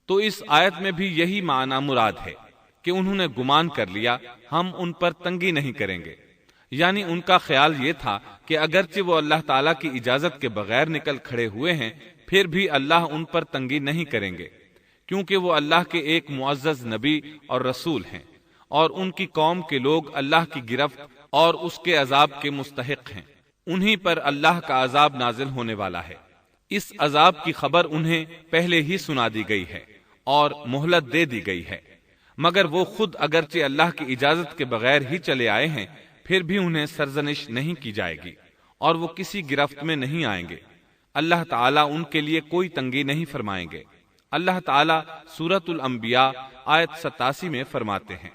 تو اس آیت میں بھی یہی معنی مراد ہے کہ انہوں نے گمان کر لیا ہم ان پر تنگی نہیں کریں گے، یعنی ان کا خیال یہ تھا کہ اگرچہ وہ اللہ تعالیٰ کی اجازت کے بغیر نکل کھڑے ہوئے ہیں پھر بھی اللہ ان پر تنگی نہیں کریں گے، کیونکہ وہ اللہ کے ایک معزز نبی اور رسول ہیں، اور ان کی قوم کے لوگ اللہ کی گرفت اور اس کے عذاب کے مستحق ہیں۔ انہی پر اللہ کا عذاب نازل ہونے والا ہے۔ اس عذاب کی خبر انہیں پہلے ہی سنا دی گئی ہے اور مہلت دے دی گئی ہے، مگر وہ خود اگرچہ اللہ کی اجازت کے بغیر ہی چلے آئے ہیں پھر بھی انہیں سرزنش نہیں کی جائے گی اور وہ کسی گرفت میں نہیں آئیں گے۔ اللہ تعالیٰ ان کے لیے کوئی تنگی نہیں فرمائیں گے۔ اللہ تعالیٰ سورۃ الانبیاء آیت 87 میں فرماتے ہیں،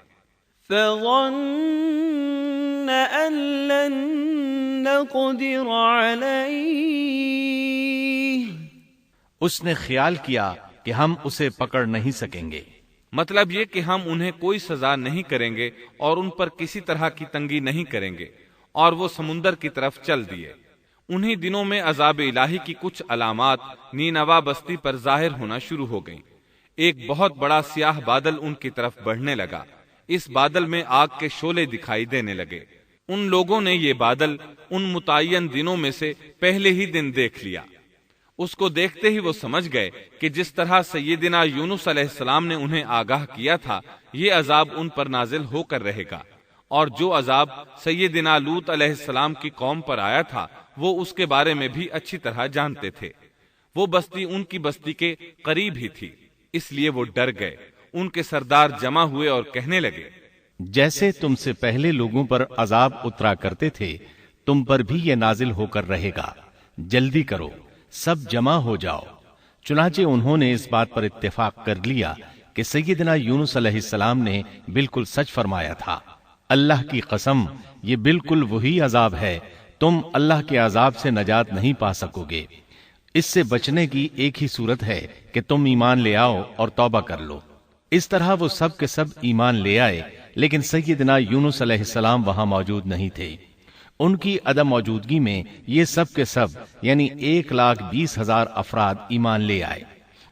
فَظَنَّ أَن لَّن نَّقْدِرَ عَلَيْهِ، اس نے خیال کیا کہ ہم اسے پکڑ نہیں سکیں گے۔ مطلب یہ کہ ہم انہیں کوئی سزا نہیں کریں گے اور ان پر کسی طرح کی تنگی نہیں کریں گے، اور وہ سمندر کی طرف چل دیے۔ انہی دنوں میں عذاب الہی کی کچھ علامات نینوا بستی پر ظاہر ہونا شروع ہو گئیں۔ ایک بہت بڑا سیاہ بادل ان کی طرف بڑھنے لگا۔ اس بادل میں آگ کے شعلے دکھائی دینے لگے۔ ان لوگوں نے یہ بادل ان متعین دنوں میں سے پہلے ہی دن دیکھ لیا۔ اس کو دیکھتے ہی وہ سمجھ گئے کہ جس طرح سیدنا یونس علیہ السلام نے انہیں آگاہ کیا تھا یہ عذاب ان پر نازل ہو کر رہے گا، اور جو عذاب سیدنا لوط علیہ السلام کی قوم پر آیا تھا وہ اس کے بارے میں بھی اچھی طرح جانتے تھے۔ وہ بستی ان کی بستی کے قریب ہی تھی، اس لیے وہ ڈر گئے۔ ان کے سردار جمع ہوئے اور کہنے لگے، جیسے تم سے پہلے لوگوں پر عذاب اترا کرتے تھے تم پر بھی یہ نازل ہو کر رہے گا، جلدی کرو، سب جمع ہو جاؤ۔ چنانچہ انہوں نے اس بات پر اتفاق کر لیا کہ سیدنا یونس علیہ السلام نے بالکل سچ فرمایا تھا۔ اللہ کی قسم، یہ بالکل وہی عذاب ہے، تم اللہ کے عذاب سے نجات نہیں پا سکو گے۔ اس سے بچنے کی ایک ہی صورت ہے کہ تم ایمان لے آؤ اور توبہ کر لو۔ اس طرح وہ سب کے سب ایمان لے آئے، لیکن سیدنا یونس علیہ السلام وہاں موجود نہیں تھے۔ ان کی عدم موجودگی میں یہ سب کے سب یعنی 1,20,000 افراد ایمان لے آئے۔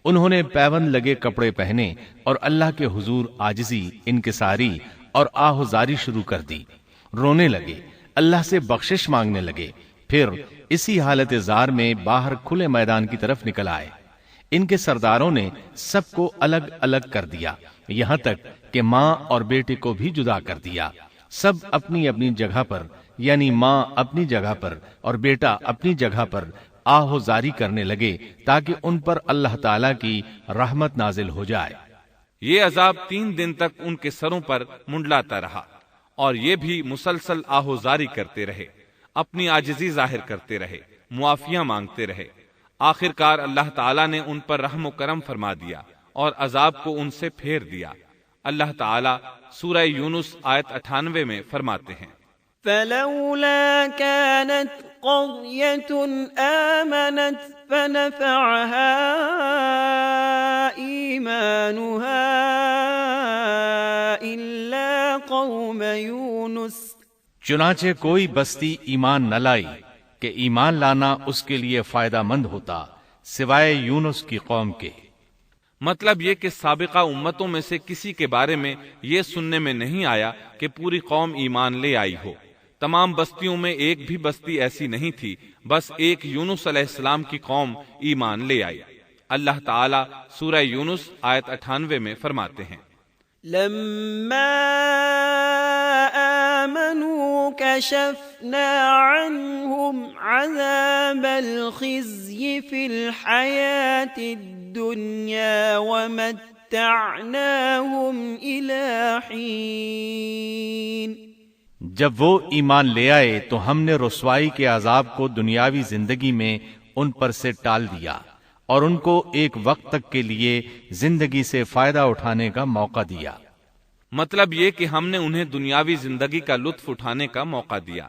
انہوں نے پیوند لگے کپڑے پہنے اور اللہ کے حضور عاجزی، انکساری اور آہوزاری شروع کر دی، رونے لگے، اللہ سے بخشش مانگنے لگے، پھر اسی حالت زار میں باہر کھلے میدان کی طرف نکل آئے۔ ان کے سرداروں نے سب کو الگ الگ کر دیا، یہاں تک کہ ماں اور بیٹے کو بھی جدا کر دیا۔ سب اپنی اپنی جگہ پر یعنی ماں اپنی جگہ پر اور بیٹا اپنی جگہ پر آہوزاری کرنے لگے تاکہ ان پر اللہ تعالیٰ کی رحمت نازل ہو جائے۔ یہ عذاب 3 دن تک ان کے سروں پر منڈلاتا رہا، اور یہ بھی مسلسل آہوزاری کرتے رہے، اپنی عاجزی ظاہر کرتے رہے، معافیاں مانگتے رہے۔ آخر کار اللہ تعالیٰ نے ان پر رحم و کرم فرما دیا اور عذاب کو ان سے پھیر دیا۔ اللہ تعالیٰ سورہ یونس آیت 98 میں فرماتے ہیں، فلولا كانت قرية آمنت فنفعها إيمانها إلا قوم يونس، چنانچہ کوئی بستی ایمان نہ لائی کہ ایمان لانا اس کے لیے فائدہ مند ہوتا سوائے یونس کی قوم کے۔ مطلب یہ کہ سابقہ امتوں میں سے کسی کے بارے میں یہ سننے میں نہیں آیا کہ پوری قوم ایمان لے آئی ہو۔ تمام بستیوں میں ایک بھی بستی ایسی نہیں تھی، بس ایک یونس علیہ السلام کی قوم ایمان لے آئی۔ اللہ تعالیٰ سورہ یونس آیت 98 میں فرماتے ہیں، لما آمنوا كشفنا عنهم عذاب الخزي في الحياة الدنيا ومتعناهم إلى حين۔ جب وہ ایمان لے آئے تو ہم نے رسوائی کے عذاب کو دنیاوی زندگی میں ان پر سے ٹال دیا اور ان کو ایک وقت تک کے لیے زندگی سے فائدہ اٹھانے کا موقع دیا۔ مطلب یہ کہ ہم نے انہیں دنیاوی زندگی کا لطف اٹھانے کا موقع دیا۔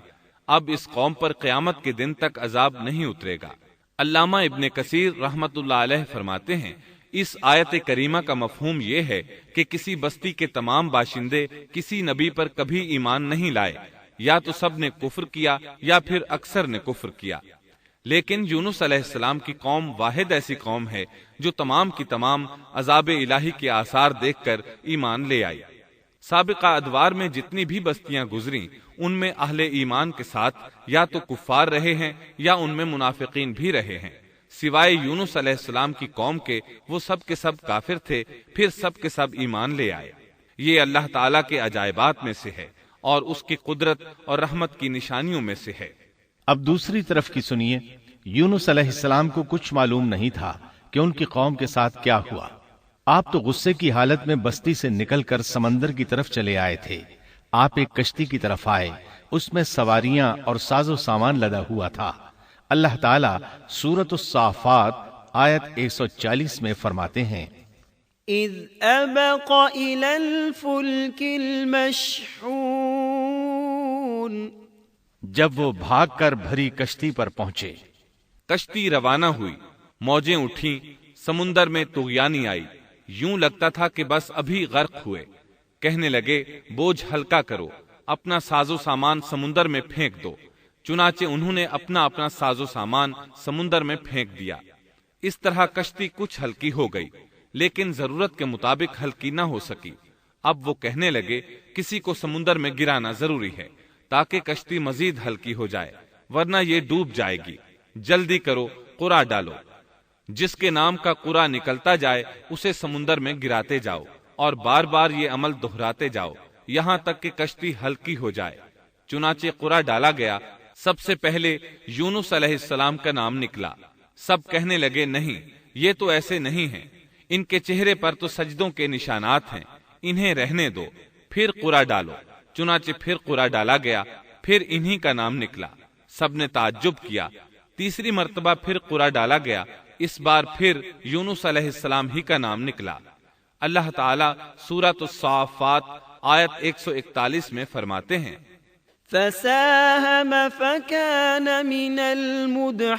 اب اس قوم پر قیامت کے دن تک عذاب نہیں اترے گا۔ علامہ ابن کثیر رحمت اللہ علیہ فرماتے ہیں، اس آیت کریمہ کا مفہوم یہ ہے کہ کسی بستی کے تمام باشندے کسی نبی پر کبھی ایمان نہیں لائے، یا تو سب نے کفر کیا یا پھر اکثر نے کفر کیا۔ لیکن یونس علیہ السلام کی قوم واحد ایسی قوم ہے جو تمام کی تمام عذاب الہی کے آثار دیکھ کر ایمان لے آئی۔ سابقہ ادوار میں جتنی بھی بستیاں گزریں ان میں اہل ایمان کے ساتھ یا تو کفار رہے ہیں یا ان میں منافقین بھی رہے ہیں، سوائے یونس علیہ السلام کی قوم کے وہ سب کے سب کافر تھے، پھر سب کے سب ایمان لے آئے۔ یہ اللہ تعالیٰ کے عجائبات میں سے ہے اور اس کی قدرت اور رحمت کی نشانیوں میں سے ہے۔ اب دوسری طرف کی سنیے، یونس علیہ السلام کو کچھ معلوم نہیں تھا کہ ان کی قوم کے ساتھ کیا ہوا۔ آپ تو غصے کی حالت میں بستی سے نکل کر سمندر کی طرف چلے آئے تھے۔ آپ ایک کشتی کی طرف آئے، اس میں سواریاں اور ساز و سامان لدا ہوا تھا۔ اللہ تعالیٰ سورۃ الصافات آیت 140 میں فرماتے ہیں، اذ ابق الى الفلك المشحون، جب وہ بھاگ کر بھری کشتی پر پہنچے۔ کشتی روانہ ہوئی، موجیں اٹھیں، سمندر میں طغیانی آئی، یوں لگتا تھا کہ بس ابھی غرق ہوئے۔ کہنے لگے بوجھ ہلکا کرو، اپنا ساز و سامان سمندر میں پھینک دو۔ چنانچہ انہوں نے اپنا اپنا ساز و سامان سمندر میں پھینک دیا۔ اس طرح کشتی کچھ ہلکی ہو گئی، لیکن ضرورت کے مطابق ہلکی نہ ہو سکی۔ اب وہ کہنے لگے کسی کو سمندر میں گرانا ضروری ہے تاکہ کشتی مزید ہلکی ہو جائے، ورنہ یہ ڈوب جائے گی۔ جلدی کرو، قرع ڈالو۔ جس کے نام کا قرع نکلتا جائے اسے سمندر میں گراتے جاؤ اور بار بار یہ عمل دہراتے جاؤ یہاں تک کہ کشتی ہلکی ہو جائے۔ چنانچہ قرع ڈالا گیا۔ سب سے پہلے یونس علیہ السلام کا نام نکلا۔ سب کہنے لگے نہیں، یہ تو ایسے نہیں ہیں، ان کے چہرے پر تو سجدوں کے نشانات ہیں، انہیں رہنے دو، پھر قرع ڈالو۔ چنانچہ پھر قرع ڈالا گیا، پھر انہی کا نام نکلا۔ سب نے تعجب کیا۔ تیسری مرتبہ پھر قرع ڈالا گیا، اس بار پھر یونس علیہ السلام ہی کا نام نکلا۔ اللہ تعالیٰ سورۃ الصافات آیت 141 میں فرماتے ہیں، فساهم فكان من المدحضين،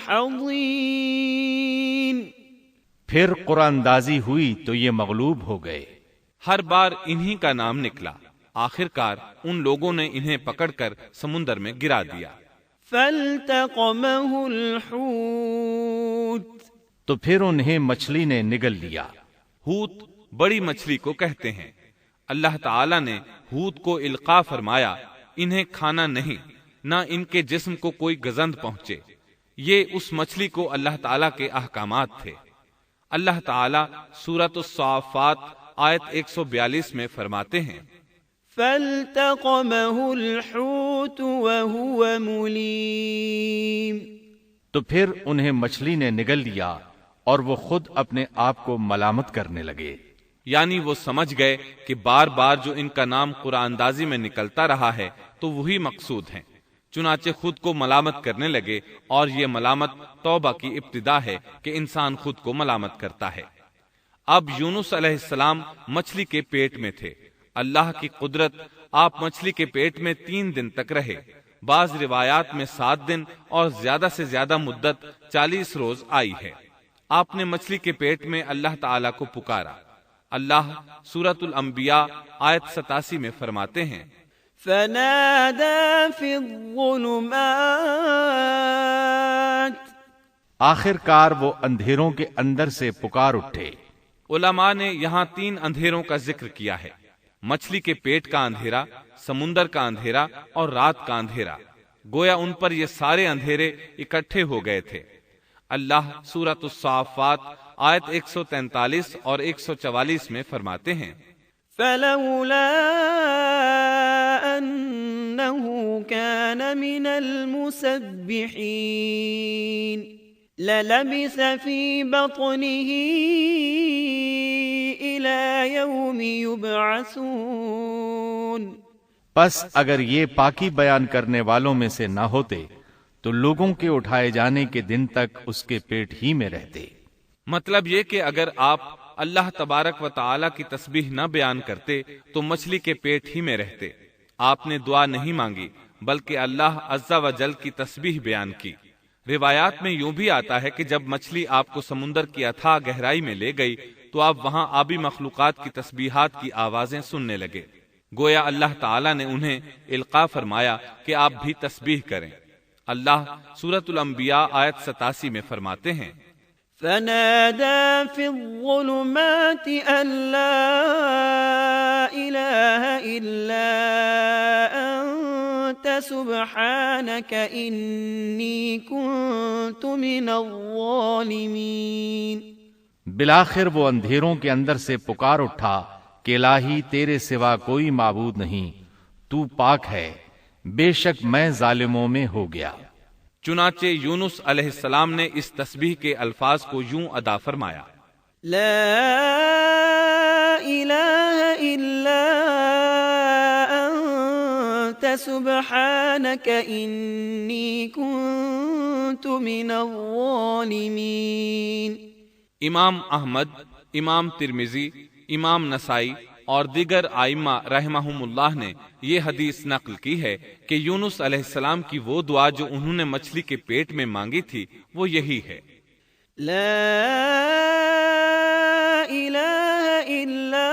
پھر قرآن اندازی ہوئی تو یہ مغلوب ہو گئے۔ ہر بار انہی کا نام نکلا۔ آخر کار ان لوگوں نے انہیں پکڑ کر سمندر میں گرا دیا۔ فالتقمه الحوت، تو پھر انہیں مچھلی نے نگل لیا۔ حوت بڑی مچھلی کو کہتے ہیں۔ اللہ تعالیٰ نے حوت کو القاء فرمایا، انہیں کھانا نہیں، نہ ان کے جسم کو کوئی گزند پہنچے۔ یہ اس مچھلی کو اللہ تعالیٰ کے احکامات تھے۔ اللہ تعالیٰ سورۃ الصافات آیت 142 میں فرماتے ہیں، فالتقمه الحوت وهو مليم، تو پھر انہیں مچھلی نے نگل لیا اور وہ خود اپنے آپ کو ملامت کرنے لگے۔ یعنی وہ سمجھ گئے کہ بار بار جو ان کا نام قرآن اندازی میں نکلتا رہا ہے تو وہی مقصود ہیں، چنانچہ خود کو ملامت کرنے لگے، اور یہ ملامت توبہ کی ابتدا ہے کہ انسان خود کو ملامت کرتا ہے۔ اب یونس علیہ السلام مچھلی کے پیٹ میں تھے۔ اللہ کی قدرت، آپ مچھلی کے پیٹ میں 3 دن تک رہے، بعض روایات میں 7 دن اور زیادہ سے زیادہ مدت 40 روز آئی ہے۔ آپ نے مچھلی کے پیٹ میں اللہ تعالیٰ کو پکارا۔ اللہ سورۃ الانبیاء آیت 87 میں فرماتے ہیں، فنادى في الظلمات، آخر کار وہ اندھیروں کے اندر سے پکار اٹھے۔ علماء نے یہاں 3 اندھیروں کا ذکر کیا ہے، مچھلی کے پیٹ کا اندھیرا، سمندر کا اندھیرا اور رات کا اندھیرا۔ گویا ان پر یہ سارے اندھیرے اکٹھے ہو گئے تھے۔ اللہ سورۃ الصافات آیت 143 اور 144 میں فرماتے ہیں، فلولا انه كان من المسبحين للبث في بطنه الى يوم يبعثون، پس اگر یہ پاکی بیان کرنے والوں میں سے نہ ہوتے تو لوگوں کے اٹھائے جانے کے دن تک اس کے پیٹ ہی میں رہتے۔ مطلب یہ کہ اگر آپ اللہ تبارک و تعالی کی تسبیح نہ بیان کرتے تو مچھلی کے پیٹ ہی میں رہتے۔ آپ نے دعا نہیں مانگی بلکہ اللہ عز و جل کی تسبیح بیان کی۔ روایات میں یوں بھی آتا ہے کہ جب مچھلی آپ کو سمندر کی اتھاہ گہرائی میں لے گئی تو آپ وہاں آبی مخلوقات کی تسبیحات کی آوازیں سننے لگے۔ گویا اللہ تعالیٰ نے انہیں القاء فرمایا کہ آپ بھی تسبیح کریں۔ اللہ سورۃ الانبیاء آیت 87 میں فرماتے ہیں، فنادى في الظلمات أن لا إله إلا أنت سبحانك إني كنت من الظالمين۔ بالآخر وہ اندھیروں کے اندر سے پکار اٹھا کہ الہی تیرے سوا کوئی معبود نہیں، تو پاک ہے، بے شک میں ظالموں میں ہو گیا۔ چنانچہ یونس علیہ السلام نے اس تسبیح کے الفاظ کو یوں ادا فرمایا، لا إله إلا أنت سبحانك إني كنت من الظالمين۔ امام احمد، امام ترمذی، امام نسائی اور دیگر ائمہ رحمہم اللہ نے یہ حدیث نقل کی ہے کہ یونس علیہ السلام کی وہ دعا جو انہوں نے مچھلی کے پیٹ میں مانگی تھی وہ یہی ہے، لا إله إلا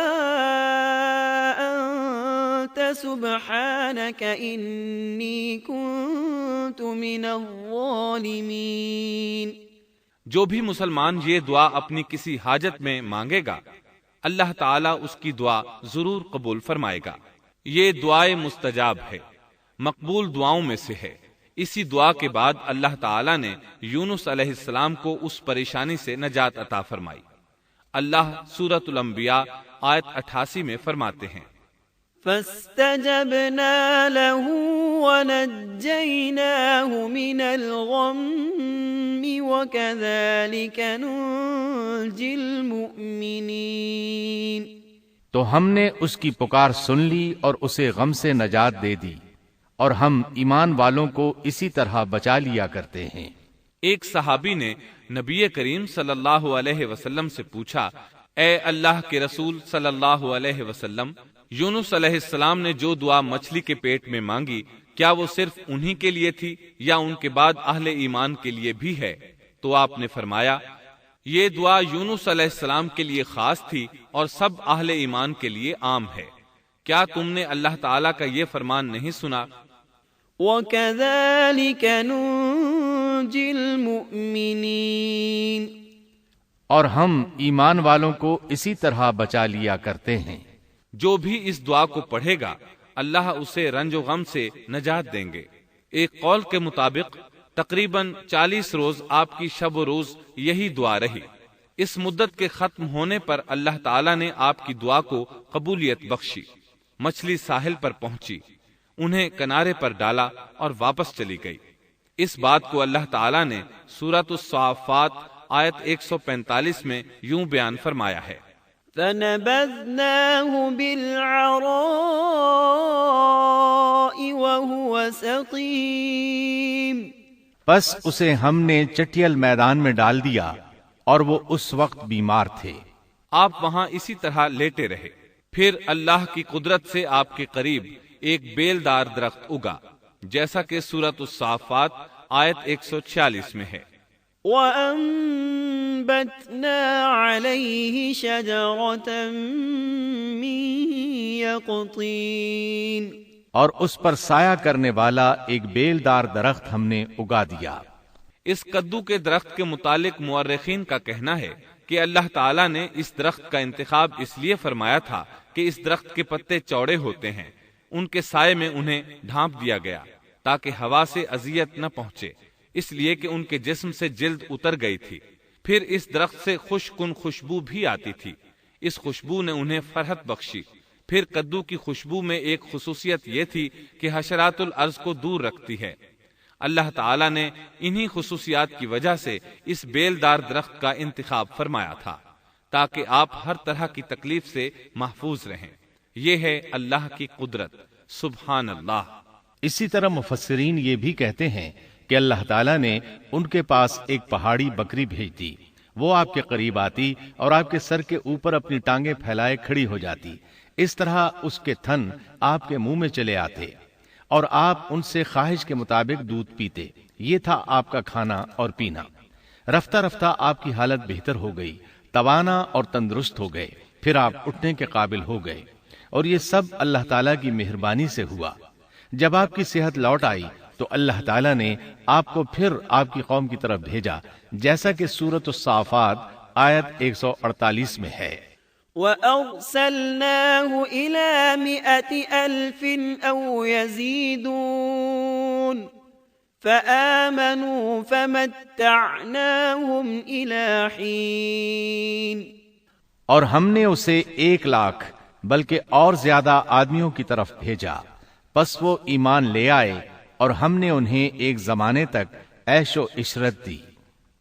أنت سبحانك إني كنت من الظالمين۔ جو بھی مسلمان یہ دعا اپنی کسی حاجت میں مانگے گا اللہ تعالیٰ اس کی دعا ضرور قبول فرمائے گا۔ یہ دعائے مستجاب ہے، مقبول دعاؤں میں سے ہے۔ اسی دعا کے بعد اللہ تعالیٰ نے یونس علیہ السلام کو اس پریشانی سے نجات عطا فرمائی۔ اللہ سورۃ الانبیاء آیت 88 میں فرماتے ہیں، فاستجبنا له ونجيناه من الغم وكذلك ننجي المؤمنين۔ تو ہم نے اس کی پکار سن لی اور اسے غم سے نجات دے دی، اور ہم ایمان والوں کو اسی طرح بچا لیا کرتے ہیں۔ ایک صحابی نے نبی کریم صلی اللہ علیہ وسلم سے پوچھا، اے اللہ کے رسول صلی اللہ علیہ وسلم، یونس علیہ السلام نے جو دعا مچھلی کے پیٹ میں مانگی کیا وہ صرف انہی کے لیے تھی یا ان کے بعد اہل ایمان کے لیے بھی ہے؟ تو آپ نے فرمایا، یہ دعا یونس علیہ السلام کے لیے خاص تھی اور سب اہل ایمان کے لیے عام ہے۔ کیا تم نے اللہ تعالیٰ کا یہ فرمان نہیں سنا؟ وَكَذَلِكَ نُنْجِي الْمُؤْمِنِينَ۔ اور ہم ایمان والوں کو اسی طرح بچا لیا کرتے ہیں۔ جو بھی اس دعا کو پڑھے گا اللہ اسے رنج و غم سے نجات دیں گے۔ ایک قول کے مطابق تقریباً 40 روز آپ کی شب و روز یہی دعا رہی۔ اس مدت کے ختم ہونے پر اللہ تعالیٰ نے آپ کی دعا کو قبولیت بخشی۔ مچھلی ساحل پر پہنچی، انہیں کنارے پر ڈالا اور واپس چلی گئی۔ اس بات کو اللہ تعالیٰ نے سورۃ الصافات آیت 145 میں یوں بیان فرمایا ہے، فَنَبَذْنَاهُ بِالْعَرَاءِ وَهُوَ سَقِيمٌ۔ پس اسے ہم نے چٹیل میدان میں ڈال دیا اور وہ اس وقت بیمار تھے۔ آپ وہاں اسی طرح لیٹے رہے۔ پھر اللہ کی قدرت سے آپ کے قریب ایک بیل دار درخت اگا، جیسا کہ سورۃ الصافات آیت 146 میں ہے، وَأَنبَتْنَا عَلَيْهِ شَجَرَةً مِّن يَقْطِينٍ۔ اور اس پر سایہ کرنے والا ایک بیل دار درخت ہم نے اگا دیا۔ اس کدو کے درخت کے متعلق مورخین کا کہنا ہے کہ اللہ تعالیٰ نے اس درخت کا انتخاب اس لیے فرمایا تھا کہ اس درخت کے پتے چوڑے ہوتے ہیں، ان کے سائے میں انہیں ڈھانپ دیا گیا تاکہ ہوا سے اذیت نہ پہنچے، اس لیے کہ ان کے جسم سے جلد اتر گئی تھی۔ پھر اس درخت سے خوشکن خوشبو بھی آتی تھی، اس خوشبو نے انہیں فرحت بخشی۔ پھر کدو کی خوشبو میں ایک خصوصیت یہ تھی کہ حشرات الارض کو دور رکھتی ہے۔ اللہ تعالیٰ نے انہی خصوصیات کی وجہ سے اس بیل دار درخت کا انتخاب فرمایا تھا تاکہ آپ ہر طرح کی تکلیف سے محفوظ رہیں۔ یہ ہے اللہ کی قدرت، سبحان اللہ۔ اسی طرح مفسرین یہ بھی کہتے ہیں کہ اللہ تعالیٰ نے ان کے پاس ایک پہاڑی بکری بھیج دی، وہ آپ کے قریب آتی اور آپ کے سر کے اوپر اپنی ٹانگیں پھیلائے کھڑی ہو جاتی۔ اس طرح اس کے تھن آپ کے منہ میں چلے آتے اور آپ ان سے خواہش کے مطابق دودھ پیتے۔ یہ تھا آپ کا کھانا اور پینا۔ رفتہ رفتہ آپ کی حالت بہتر ہو گئی، توانا اور تندرست ہو گئے، پھر آپ اٹھنے کے قابل ہو گئے، اور یہ سب اللہ تعالیٰ کی مہربانی سے ہوا۔ جب آپ کی صحت لوٹ آئی، تو اللہ تعالیٰ نے آپ کو پھر آپ کی قوم کی طرف بھیجا، جیسا کہ سورۃ الصافات آیت 148 میں ہے۔ وَأَرْسَلْنَاهُ إِلَى 100,000 أَوْ يَزِيدُونَ فَآمَنُوا فَمَتَّعْنَاهُمْ إِلَى حِينٍ۔ اور ہم نے اسے 1,00,000 بلکہ اور زیادہ آدمیوں کی طرف بھیجا، پس وہ ایمان لے آئے اور ہم نے انہیں ایک زمانے تک عیش و عشرت دی۔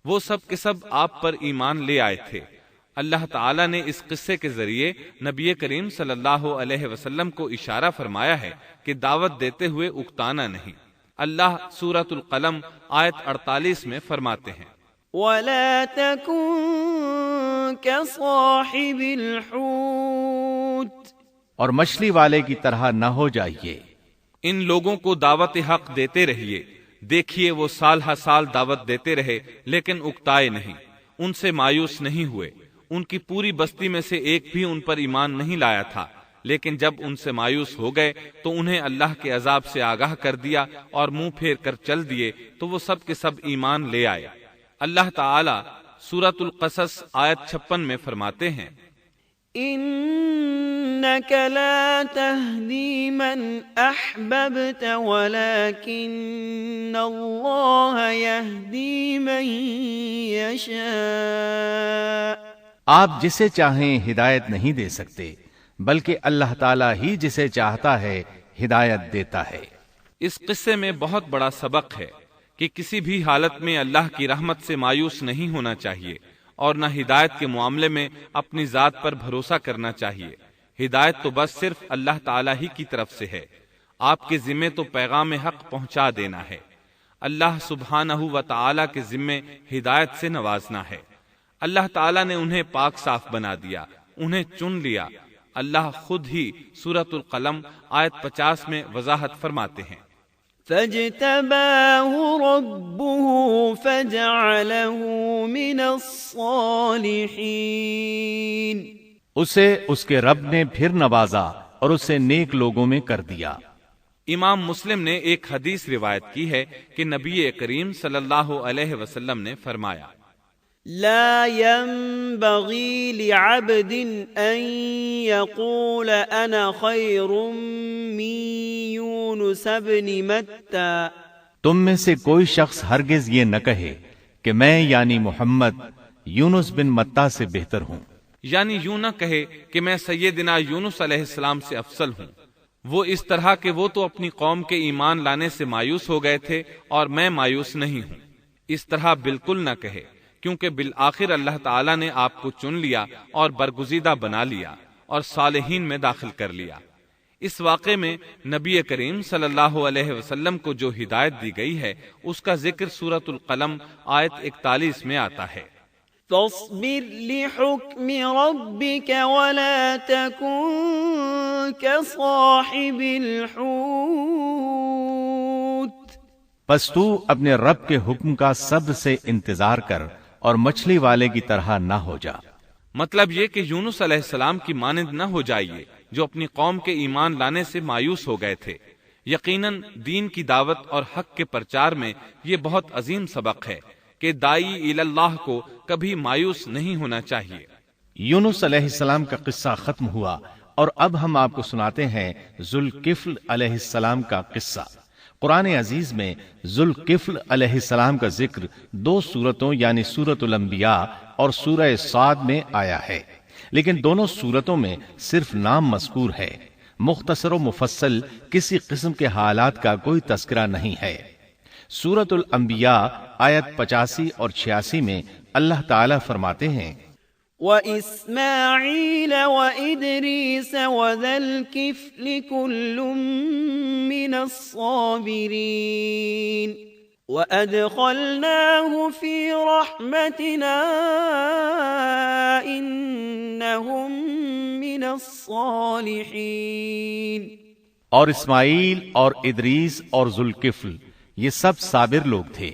وہ سب کے سب آپ پر ایمان لے آئے تھے۔ اللہ تعالیٰ نے اس قصے کے ذریعے نبی کریم صلی اللہ علیہ وسلم کو اشارہ فرمایا ہے کہ دعوت دیتے ہوئے اکتانا نہیں۔ اللہ سورۃ القلم آیت 48 میں فرماتے ہیں، وَلَا تَكُن كَصَاحِبِ الْحُوتِ، اور مچھلی والے کی طرح نہ ہو جائیے۔ ان لوگوں کو دعوت حق دیتے رہیے۔ دیکھیے وہ سال ہر سال دعوت دیتے رہے لیکن اکتائے نہیں، ان سے مایوس نہیں ہوئے۔ ان کی پوری بستی میں سے ایک بھی ان پر ایمان نہیں لایا تھا، لیکن جب ان سے مایوس ہو گئے تو انہیں اللہ کے عذاب سے آگاہ کر دیا اور منہ پھیر کر چل دیے تو وہ سب کے سب ایمان لے آئے۔ اللہ تعالی سورۃ القصص آیت 56 میں فرماتے ہیں، إنك لا تهدي من أحببت ولكن الله يهدي من يشاء۔ آپ جسے چاہیں ہدایت نہیں دے سکتے، بلکہ اللہ تعالیٰ ہی جسے چاہتا ہے ہدایت دیتا ہے۔ اس قصے میں بہت بڑا سبق ہے کہ کسی بھی حالت میں اللہ کی رحمت سے مایوس نہیں ہونا چاہیے اور نہ ہدایت کے معاملے میں اپنی ذات پر بھروسہ کرنا چاہیے۔ ہدایت تو بس صرف اللہ تعالیٰ ہی کی طرف سے ہے۔ آپ کے ذمے تو پیغام حق پہنچا دینا ہے۔ اللہ سبحانہ و تعالیٰ کے ذمے ہدایت سے نوازنا ہے۔ اللہ تعالیٰ نے انہیں پاک صاف بنا دیا، انہیں چن لیا۔ اللہ خود ہی سورۃ القلم آیت 50 میں وضاحت فرماتے ہیں، فاجتباه ربه فجعله من الصالحين۔ اسے اس کے رب نے پھر نوازا اور اسے نیک لوگوں میں کر دیا۔ امام مسلم نے ایک حدیث روایت کی ہے کہ نبی کریم صلی اللہ علیہ وسلم نے فرمایا، لا ينبغي لعبد ان يقول انا خير من يونس بن متى۔ تم میں سے کوئی شخص ہرگز یہ نہ کہے کہ میں یعنی محمد یونس بن متی سے بہتر ہوں، یعنی یوں نہ کہے کہ میں سیدنا یونس علیہ السلام سے افضل ہوں۔ وہ اس طرح کہ وہ تو اپنی قوم کے ایمان لانے سے مایوس ہو گئے تھے اور میں مایوس نہیں ہوں۔ اس طرح بالکل نہ کہے، کیونکہ بالآخر اللہ تعالیٰ نے آپ کو چن لیا اور برگزیدہ بنا لیا اور صالحین میں داخل کر لیا۔ اس واقعے میں نبی کریم صلی اللہ علیہ وسلم کو جو ہدایت دی گئی ہے اس کا ذکر سورۃ القلم آیت 41 میں آتا ہے، فاصبر لحكم ربك ولا تكن كصاحب الحوت۔ پس تو اپنے رب کے حکم کا صبر سے انتظار کر اور مچھلی والے کی طرح نہ ہو جا۔ مطلب یہ کہ یونس علیہ السلام کی مانند نہ ہو جائیے جو اپنی قوم کے ایمان لانے سے مایوس ہو گئے تھے۔ یقیناً دین کی دعوت اور حق کے پرچار میں یہ بہت عظیم سبق ہے کہ دائی اللہ کو کبھی مایوس نہیں ہونا چاہیے۔ یونس علیہ السلام کا قصہ ختم ہوا اور اب ہم آپ کو سناتے ہیں ذوالکفل علیہ السلام کا قصہ۔ قرآن عزیز میں ذوالکفل علیہ السلام کا ذکر 2 سورتوں یعنی سورۃ الانبیاء اور سورہ صاد میں آیا ہے، لیکن دونوں سورتوں میں صرف نام مذکور ہے، مختصر و مفصل کسی قسم کے حالات کا کوئی تذکرہ نہیں ہے۔ سورۃ الانبیاء آیت 85 اور 86 میں اللہ تعالیٰ فرماتے ہیں، وَإِسْمَاعِيلَ وَإِدْرِيسَ وَذَا الْكِفْلِ كُلٌّ مِّنَ الصَّابِرِينَ وَأَدْخَلْنَاهُ فِي رَحْمَتِنَا إِنَّهُمْ مِنَ الصَّالِحِينَ۔ اور اسماعیل اور ادریس اور ذوالکفل یہ سب صابر لوگ تھے،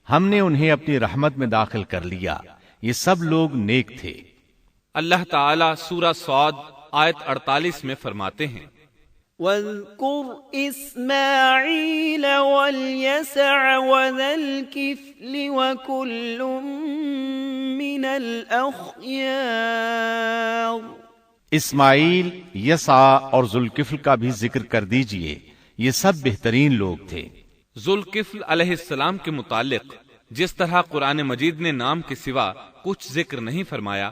ہم نے انہیں اپنی رحمت میں داخل کر لیا، یہ سب لوگ نیک تھے۔ اللہ تعالیٰ سورہ صاد آیت 48 میں فرماتے ہیں، واذكر إسماعيل واليسع وذا الكفل وكل من الأخيار۔ اسماعیل، یسع اور ذوالکفل کا بھی ذکر کر دیجئے، یہ سب بہترین لوگ تھے۔ ذوالکفل علیہ السلام کے متعلق جس طرح قرآن مجید نے نام کے سوا کچھ ذکر نہیں فرمایا،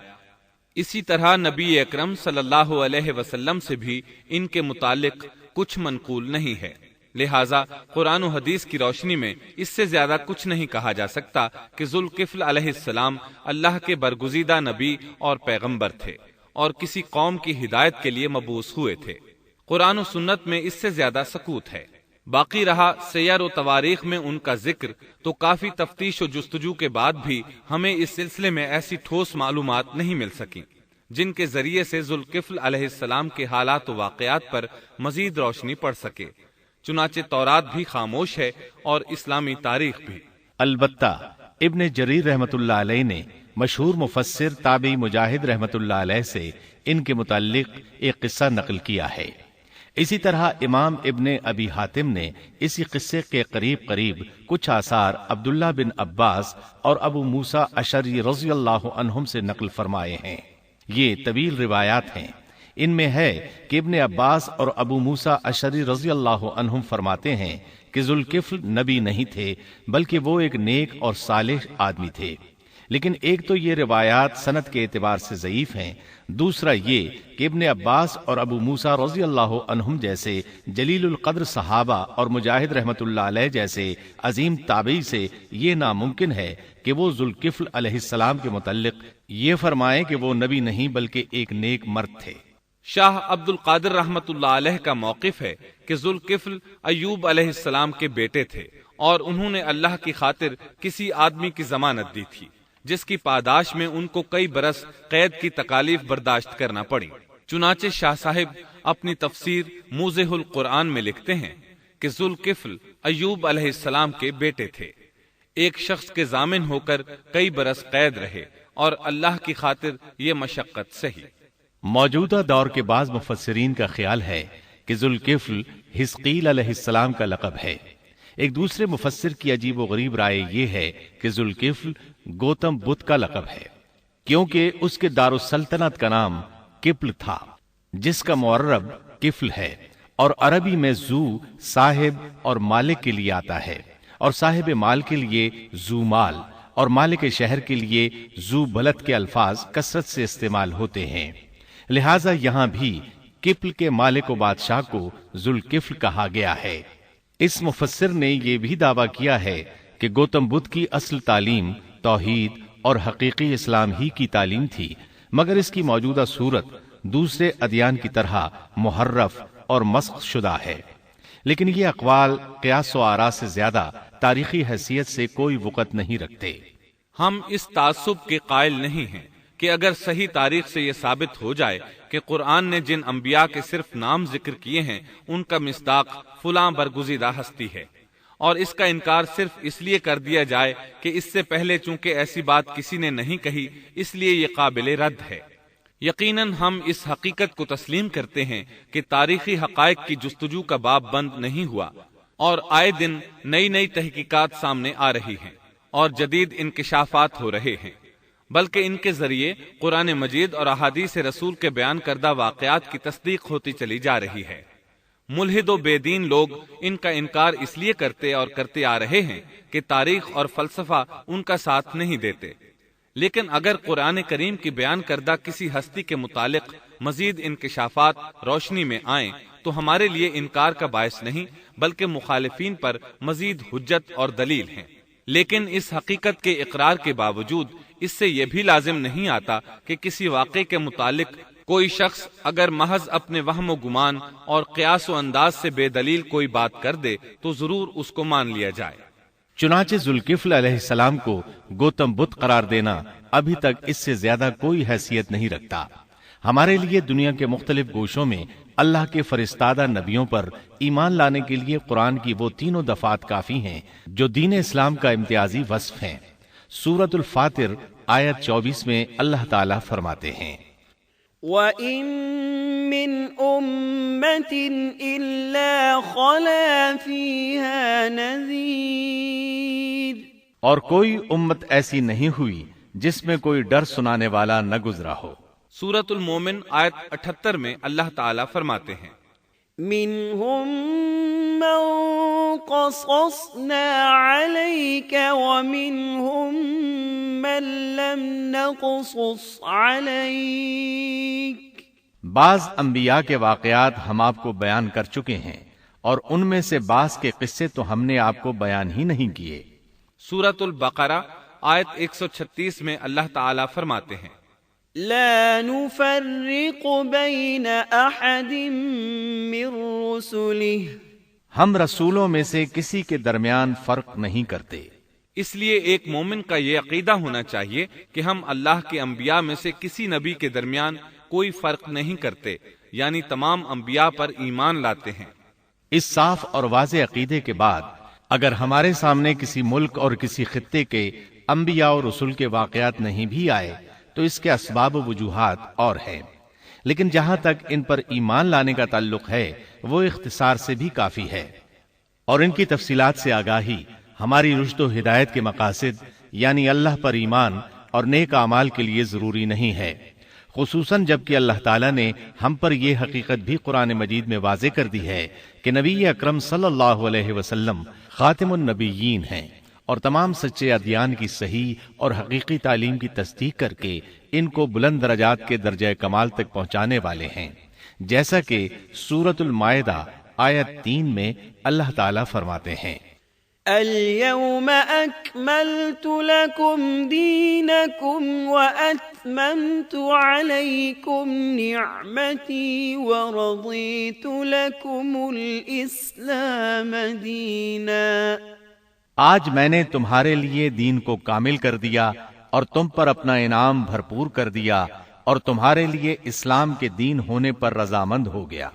اسی طرح نبی اکرم صلی اللہ علیہ وسلم سے بھی ان کے متعلق کچھ منقول نہیں ہے، لہٰذا قرآن و حدیث کی روشنی میں اس سے زیادہ کچھ نہیں کہا جا سکتا کہ ذوالکفل علیہ السلام اللہ کے برگزیدہ نبی اور پیغمبر تھے اور کسی قوم کی ہدایت کے لیے مبعوث ہوئے تھے۔ قرآن و سنت میں اس سے زیادہ سکوت ہے۔ باقی رہا سیر و تواریخ میں ان کا ذکر، تو کافی تفتیش و جستجو کے بعد بھی ہمیں اس سلسلے میں ایسی ٹھوس معلومات نہیں مل سکیں جن کے ذریعے سے ذوالکفل علیہ السلام کے حالات و واقعات پر مزید روشنی پڑ سکے۔ چنانچہ تورات بھی خاموش ہے اور اسلامی تاریخ بھی۔ البتہ ابن جریر رحمت اللہ علیہ نے مشہور مفسر تابعی مجاہد رحمت اللہ علیہ سے ان کے متعلق ایک قصہ نقل کیا ہے۔ اسی طرح امام ابن ابی حاتم نے اسی قصے کے قریب کچھ آثار عبداللہ بن عباس اور ابو موسیٰ اشعری رضی اللہ عنہم سے نقل فرمائے ہیں۔ یہ طویل روایات ہیں۔ ان میں ہے کہ ابن عباس اور ابو موسیٰ اشعری رضی اللہ عنہم فرماتے ہیں کہ ذوالکفل نبی نہیں تھے، بلکہ وہ ایک نیک اور صالح آدمی تھے۔ لیکن ایک تو یہ روایات سند کے اعتبار سے ضعیف ہیں، دوسرا یہ کہ ابن عباس اور ابو موسیٰ رضی اللہ عنہم جیسے جلیل القدر صحابہ اور مجاہد رحمت اللہ علیہ جیسے عظیم تابعی سے یہ ناممکن ہے کہ وہ ذوالکفل علیہ السلام کے متعلق یہ فرمائیں کہ وہ نبی نہیں بلکہ ایک نیک مرد تھے۔ شاہ عبد القادر رحمت اللہ علیہ کا موقف ہے کہ ذوالکفل ایوب علیہ السلام کے بیٹے تھے اور انہوں نے اللہ کی خاطر کسی آدمی کی ضمانت دی تھی جس کی پاداش میں ان کو کئی برس قید کی تکالیف برداشت کرنا پڑی۔ چنانچہ شاہ صاحب اپنی تفسیر موضح القرآن میں لکھتے ہیں کہ ذوالکفل ایوب علیہ السلام کے بیٹے تھے، ایک شخص کے ضامن ہو کر کئی برس قید رہے اور اللہ کی خاطر یہ مشقت سہی۔ موجودہ دور کے بعض مفسرین کا خیال ہے کہ ذوالکفل حزقیل علیہ السلام کا لقب ہے۔ ایک دوسرے مفسر کی عجیب و غریب رائے یہ ہے کہ ذوالکفل گوتم بدھ کا لقب ہے، کیونکہ اس کے دارالسلطنت کا نام کفل تھا، جس کا معرب کفل ہے، اور عربی میں ذو صاحب اور مالک کے لیے آتا ہے، اور صاحب مال کے لیے ذو مال اور مالک شہر کے لیے ذو بلد کے الفاظ کثرت سے استعمال ہوتے ہیں۔ لہذا یہاں بھی کفل کے مالک و بادشاہ کو ذوالکفل کہا گیا ہے۔ اس مفسر نے یہ بھی دعویٰ کیا ہے کہ گوتم بدھ کی اصل تعلیم توحید اور حقیقی اسلام ہی کی تعلیم تھی، مگر اس کی موجودہ صورت دوسرے ادیان کی طرح محرف اور مسخ شدہ ہے۔ لیکن یہ اقوال قیاس و آراء سے زیادہ تاریخی حیثیت سے کوئی وقت نہیں رکھتے۔ ہم اس تعصب کے قائل نہیں ہیں کہ اگر صحیح تاریخ سے یہ ثابت ہو جائے کہ قرآن نے جن انبیاء کے صرف نام ذکر کیے ہیں ان کا مصداق فلاں برگزیدہ ہستی ہے، اور اس کا انکار صرف اس لیے کر دیا جائے کہ اس سے پہلے چونکہ ایسی بات کسی نے نہیں کہی اس لیے یہ قابل رد ہے۔ یقیناً ہم اس حقیقت کو تسلیم کرتے ہیں کہ تاریخی حقائق کی جستجو کا باب بند نہیں ہوا، اور آئے دن نئی نئی تحقیقات سامنے آ رہی ہیں اور جدید انکشافات ہو رہے ہیں، بلکہ ان کے ذریعے قرآن مجید اور احادیث رسول کے بیان کردہ واقعات کی تصدیق ہوتی چلی جا رہی ہے۔ ملحد و بے دین لوگ ان کا انکار اس لیے کرتے اور کرتے آ رہے ہیں کہ تاریخ اور فلسفہ ان کا ساتھ نہیں دیتے، لیکن اگر قرآن کریم کی بیان کردہ کسی ہستی کے متعلق مزید انکشافات روشنی میں آئیں تو ہمارے لیے انکار کا باعث نہیں بلکہ مخالفین پر مزید حجت اور دلیل ہیں۔ لیکن اس حقیقت کے اقرار کے باوجود اس سے یہ بھی لازم نہیں آتا کہ کسی واقعے کے متعلق کوئی شخص اگر محض اپنے وہم و گمان اور قیاس و انداز سے بے دلیل کوئی بات کر دے تو ضرور اس کو مان لیا جائے۔ چنانچہ ذوالکفل علیہ السلام کو گوتم بدھ قرار دینا ابھی تک اس سے زیادہ کوئی حیثیت نہیں رکھتا۔ ہمارے لیے دنیا کے مختلف گوشوں میں اللہ کے فرستادہ نبیوں پر ایمان لانے کے لیے قرآن کی وہ تینوں دفعات کافی ہیں جو دین اسلام کا امتیازی وصف ہیں۔ سورۃ الفاتر آیت 24 میں اللہ تعالیٰ فرماتے ہیں، وَإِن من أمة إلا خلا فيها نذير، اور کوئی امت ایسی نہیں ہوئی جس میں کوئی ڈر سنانے والا نہ گزرا ہو۔ سورۃ المومن آیت 78 میں اللہ تعالیٰ فرماتے ہیں منهم من قصصنا عليك ومنهم من لم نقصص عليك، بعض انبیاء کے واقعات ہم آپ کو بیان کر چکے ہیں اور ان میں سے بعض کے قصے تو ہم نے آپ کو بیان ہی نہیں کیے۔ سورۃ البقرہ آیت 136 میں اللہ تعالیٰ فرماتے ہیں لا نفرق بين احد من رسله، ہم رسولوں میں سے کسی کے درمیان فرق نہیں کرتے۔ اس لیے ایک مومن کا یہ عقیدہ ہونا چاہیے کہ ہم اللہ کے انبیاء میں سے کسی نبی کے درمیان کوئی فرق نہیں کرتے، یعنی تمام انبیاء پر ایمان لاتے ہیں۔ اس صاف اور واضح عقیدے کے بعد اگر ہمارے سامنے کسی ملک اور کسی خطے کے انبیاء اور رسول کے واقعات نہیں بھی آئے تو اس کے اسباب و وجوہات اور ہیں، لیکن جہاں تک ان پر ایمان لانے کا تعلق ہے وہ اختصار سے بھی کافی ہے، اور ان کی تفصیلات سے آگاہی ہماری رشد و ہدایت کے مقاصد یعنی اللہ پر ایمان اور نیک اعمال کے لیے ضروری نہیں ہے، خصوصاً جبکہ اللہ تعالیٰ نے ہم پر یہ حقیقت بھی قرآن مجید میں واضح کر دی ہے کہ نبی اکرم صلی اللہ علیہ وسلم خاتم النبیین ہیں اور تمام سچے ادیان کی صحیح اور حقیقی تعلیم کی تصدیق کر کے ان کو بلند درجات کے درجہ کمال تک پہنچانے والے ہیں، جیسا کہ سورۃ المائدہ آیت 3 میں اللہ تعالیٰ فرماتے ہیں اليوم أكملت لكم دينكم وأتممت عليكم نعمتي ورضيت لكم الإسلام دينا، آج میں نے تمہارے لیے دین کو کامل کر دیا اور تم پر اپنا انعام بھرپور کر دیا اور تمہارے لیے اسلام کے دین ہونے پر رضامند ہو گیا۔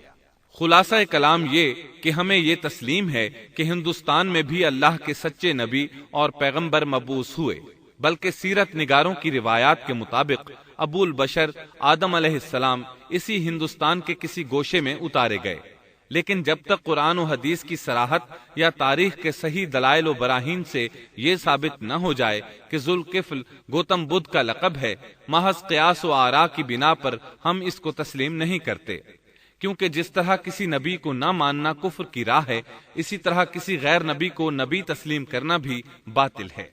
خلاصہ کلام یہ کہ ہمیں یہ تسلیم ہے کہ ہندوستان میں بھی اللہ کے سچے نبی اور پیغمبر مبعوث ہوئے، بلکہ سیرت نگاروں کی روایات کے مطابق ابو البشر آدم علیہ السلام اسی ہندوستان کے کسی گوشے میں اتارے گئے، لیکن جب تک قرآن و حدیث کی صراحت یا تاریخ کے صحیح دلائل و براہین سے یہ ثابت نہ ہو جائے کہ ذوالکفل گوتم بدھ کا لقب ہے، محض قیاس و آراء کی بنا پر ہم اس کو تسلیم نہیں کرتے، کیونکہ جس طرح کسی نبی کو نہ ماننا کفر کی راہ ہے، اسی طرح کسی غیر نبی کو نبی تسلیم کرنا بھی باطل ہے۔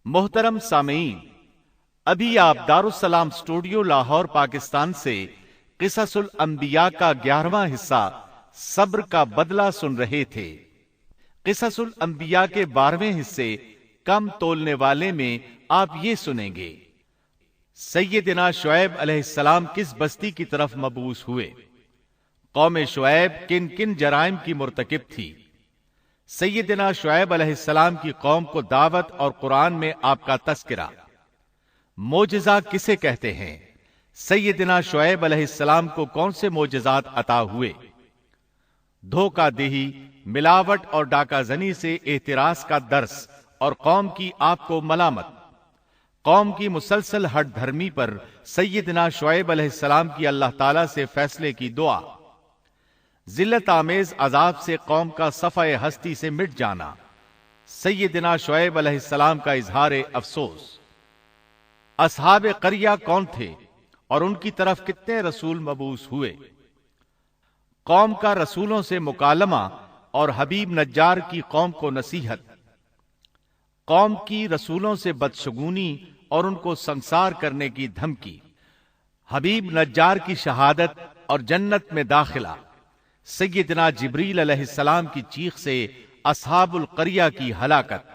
محترم سامعین، ابھی آپ دارالسلام اسٹوڈیو لاہور پاکستان سے قصص الانبیاء کا 11واں حصہ صبر کا بدلہ سن رہے تھے۔ قصص الانبیاء کے 12ویں حصے کم تولنے والے میں آپ یہ سنیں گے سیدنا شعیب علیہ السلام کس بستی کی طرف مبعوث ہوئے، قوم شعیب کن کن جرائم کی مرتکب تھی، سیدنا شعیب علیہ السلام کی قوم کو دعوت اور قرآن میں آپ کا تذکرہ، معجزہ کسے کہتے ہیں، سیدنا شعیب علیہ السلام کو کون سے معجزات عطا ہوئے، دھوکہ دہی، ملاوٹ اور ڈاکہ زنی سے احتراز کا درس اور قوم کی آپ کو ملامت، قوم کی مسلسل ہٹ دھرمی پر سیدنا شعیب علیہ السلام کی اللہ تعالیٰ سے فیصلے کی دعا، ذلت آمیز عذاب سے قوم کا صفحہ ہستی سے مٹ جانا، سیدنا شعیب علیہ السلام کا اظہار افسوس، اصحاب قریہ کون تھے اور ان کی طرف کتنے رسول مبعوث ہوئے، قوم کا رسولوں سے مکالمہ اور حبیب نجار کی قوم کو نصیحت، قوم کی رسولوں سے بدشگونی اور ان کو سنسار کرنے کی دھمکی، حبیب نجار کی شہادت اور جنت میں داخلہ، سیدنا جبریل علیہ السلام کی چیخ سے اصحاب القریہ کی ہلاکت،